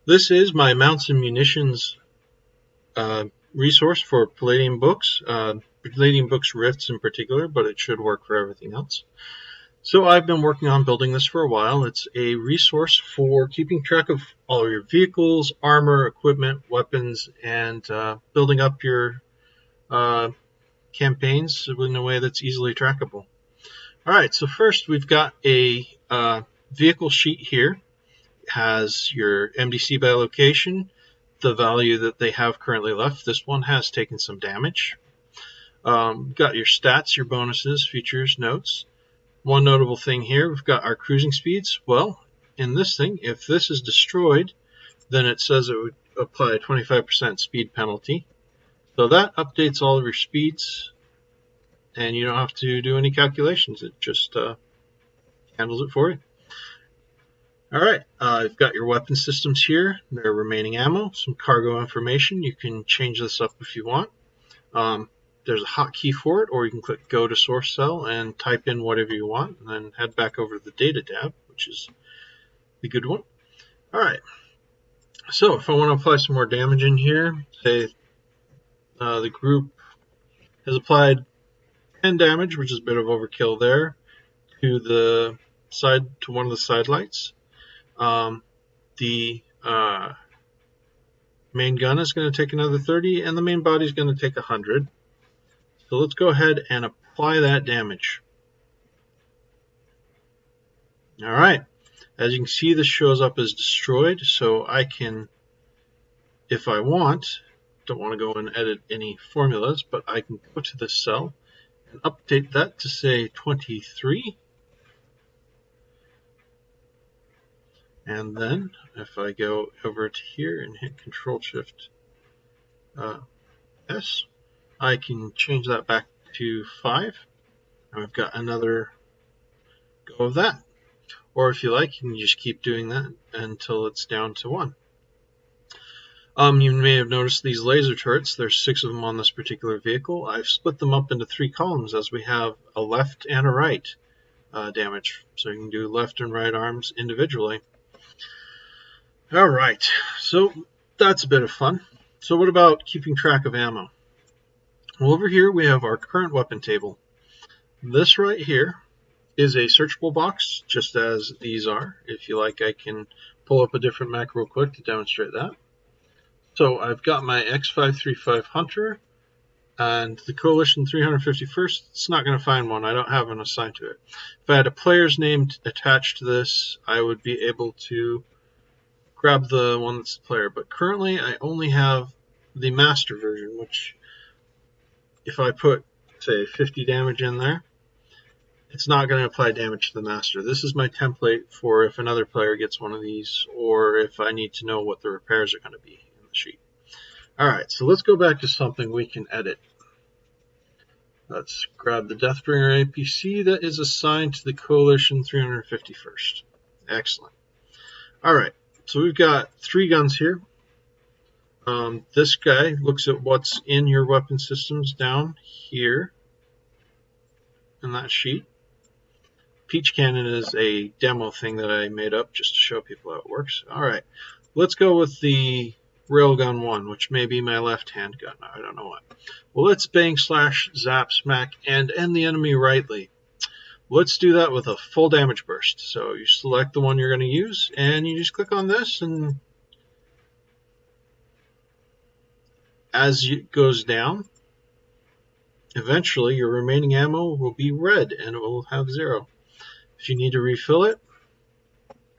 This is my mounts and munitions resource for Palladium Books, Palladium Books RIFTS in particular, but it should work for everything else. So I've been working on building this for a while. It's a resource for keeping track of all of your vehicles, armor, equipment, weapons, and building up your campaigns in a way that's easily trackable. All right, so first we've got a vehicle sheet here. It has your MDC by location, the value that they have currently left. This one has taken some damage. Got your stats, your bonuses, features, notes. One notable thing here, we've got our cruising speeds. Well, in this thing, if this is destroyed, then it says it would apply a 25% speed penalty. So that updates all of your speeds, and you don't have to do any calculations. It just handles it for you. All right, I've got your weapon systems here, their remaining ammo, some cargo information. You can change this up if you want. There's a hotkey for it, or you can click Go to Source Cell and type in whatever you want, and then head back over to the Data tab, which is the good one. All right, so if I want to apply some more damage in here, say the group has applied 10 damage, which is a bit of overkill there, to one of the side lights. The main gun is going to take another 30, and the main body is going to take 100. So let's go ahead and apply that damage. All right, as you can see, this shows up as destroyed, so I can, if I want, don't want to go and edit any formulas, but I can go to this cell and update that to say 23. And then if I go over to here and hit Control-Shift S, I can change that back to 5. And we've got another go of that. Or if you like, you can just keep doing that until it's down to 1. You may have noticed these laser turrets. There's 6 of them on this particular vehicle. I've split them up into 3 columns as we have a left and a right damage. So you can do left and right arms individually. All right, so that's a bit of fun. So what about keeping track of ammo? Well, over here we have our current weapon table. This right here is a searchable box, just as these are. If you like, I can pull up a different Mac real quick to demonstrate that. So I've got my X535 Hunter and the Coalition 351st. It's not going to find one. I don't have one assigned to it. If I had a player's name attached to this, I would be able to grab the one that's the player. But currently, I only have the master version, which if I put, say, 50 damage in there, it's not going to apply damage to the master. This is my template for if another player gets one of these, or if I need to know what the repairs are going to be in the sheet. All right, so let's go back to something we can edit. Let's grab the Deathbringer APC that is assigned to the Coalition 351st. Excellent. All right, so we've got 3 guns here. This guy looks at what's in your weapon systems down here in that sheet. Peach Cannon is a demo thing that I made up just to show people how it works. All right, let's go with the Railgun 1, which may be my left-hand gun. I don't know what. Well, let's bang, slash, zap, smack, and end the enemy rightly. Let's do that with a full damage burst. So you select the one you're going to use, and you just click on this, and as it goes down, eventually your remaining ammo will be red, and it will have 0. If you need to refill it,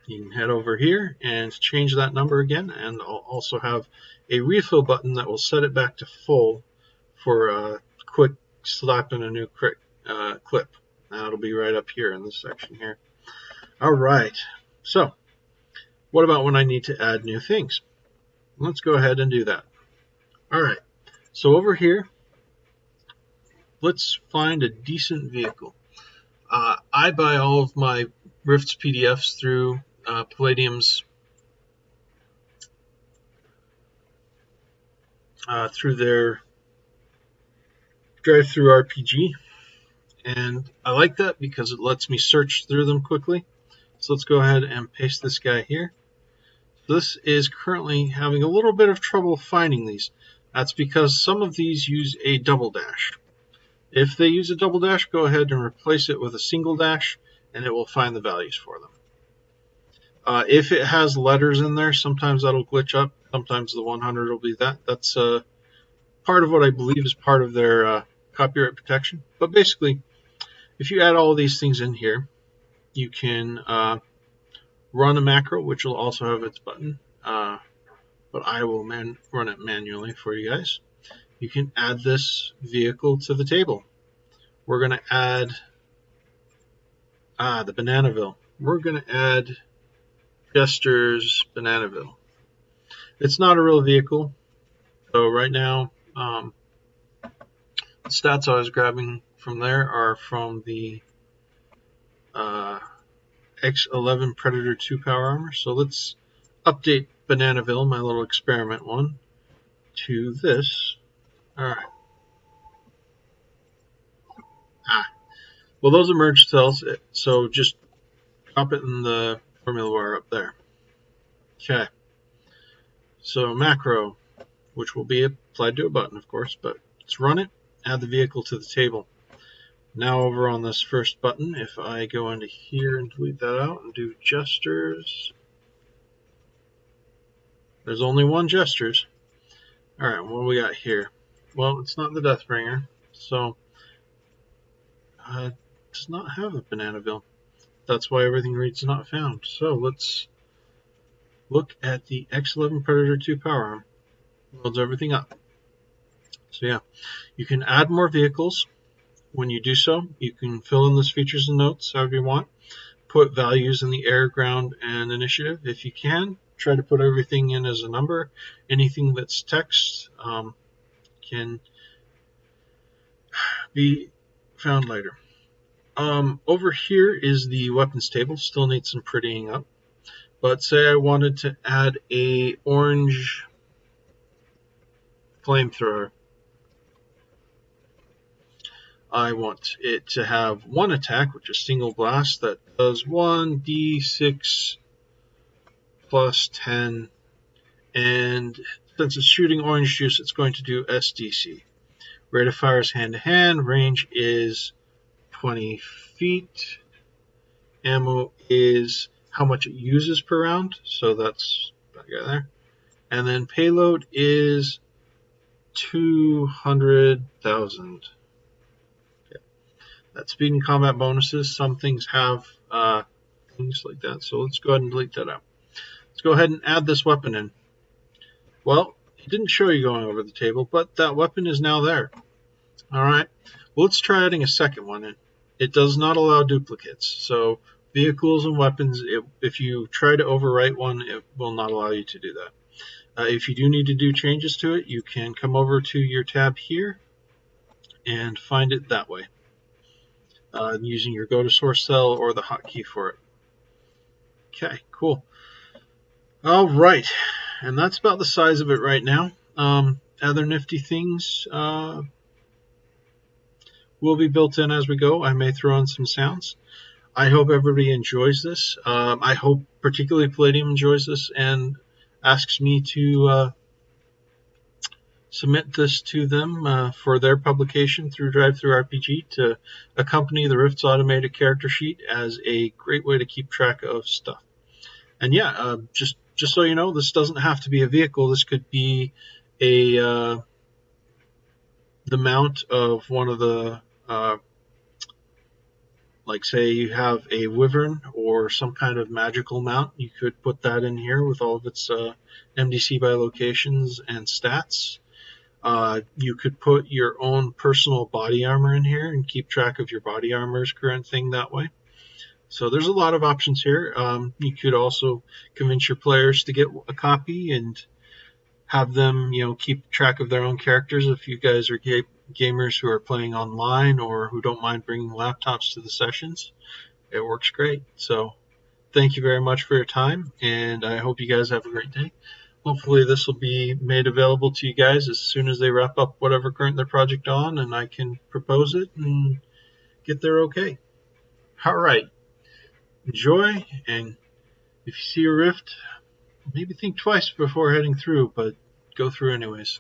you can head over here and change that number again, and I'll also have a refill button that will set it back to full for a quick slap in a new clip. That'll be right up here in this section here. All right, so what about when I need to add new things? Let's go ahead and do that. All right, so over here, let's find a decent vehicle. I buy all of my RIFTS PDFs through Palladium's through their DriveThruRPG, and I like that because it lets me search through them quickly. So let's go ahead and paste this guy here. this is currently having a little bit of trouble finding these. That's because some of these use a double dash. If they use a double dash, go ahead and replace it with a single dash, and it will find the values for them. If it has letters in there, sometimes that'll glitch up. Sometimes the 100 will be that. That's part of what I believe is part of their copyright protection. But basically, if you add all of these things in here, you can run a macro, which will also have its button. But I will run it manually for you guys. You can add this vehicle to the table. We're going to add the Bananaville. We're going to add Jester's Bananaville. It's not a real vehicle, so right now the stats I was grabbing from there are from the X11 Predator 2 power armor. So let's update Bananaville, my little experiment one, to this. Alright. Well, those are merged cells, so just drop it in the formula bar up there. Okay. So macro, which will be applied to a button, of course, but let's run it, add the vehicle to the table. Now over on this first button, if I go into here and delete that out and do gestures, there's only one gestures. Alright, what do we got here? Well, it's not the Deathbringer, so it does not have a Bananaville. That's why everything reads not found. So let's look at the X11 Predator 2 power arm. Loads everything up. So yeah, you can add more vehicles. When you do so, you can fill in those features and notes however you want. Put values in the air, ground, and initiative if you can. Try to put everything in as a number. Anything that's text can be found later. Over here is the weapons table. Still needs some prettying up. But say I wanted to add a orange flamethrower. I want it to have one attack, which is single blast, that does 1d6 plus 10. And since it's shooting orange juice, it's going to do SDC. Rate of fire is hand-to-hand. Range is 20 feet. Ammo is how much it uses per round. So that's that guy there. And then payload is 200,000. Okay. That's speed and combat bonuses. Some things have things like that. So let's go ahead and delete that out. Let's go ahead and add this weapon in. Well, it didn't show you going over the table, but that weapon is now there. Alright, well, let's try adding a second one in. It does not allow duplicates, so vehicles and weapons, if you try to overwrite one, it will not allow you to do that. If you do need to do changes to it, you can come over to your tab here and find it that way, using your go to source cell or the hotkey for it. Okay, cool. Alright, and that's about the size of it right now. Other nifty things will be built in as we go. I may throw in some sounds. I hope everybody enjoys this. I hope particularly Palladium enjoys this and asks me to submit this to them for their publication through DriveThruRPG to accompany the RIFTS automated character sheet as a great way to keep track of stuff. And yeah, just so you know, this doesn't have to be a vehicle. This could be the mount of one of the like say you have a wyvern or some kind of magical mount, you could put that in here with all of its MDC by locations and stats. You could put your own personal body armor in here and keep track of your body armor's current thing that way. So there's a lot of options here. You could also convince your players to get a copy and have them, keep track of their own characters. If you guys are gamers who are playing online or who don't mind bringing laptops to the sessions, it works great. So thank you very much for your time, and I hope you guys have a great day. Hopefully this will be made available to you guys as soon as they wrap up whatever current their project on, and I can propose it and get their okay. All right. Enjoy, and if you see a rift, maybe think twice before heading through, but go through anyways.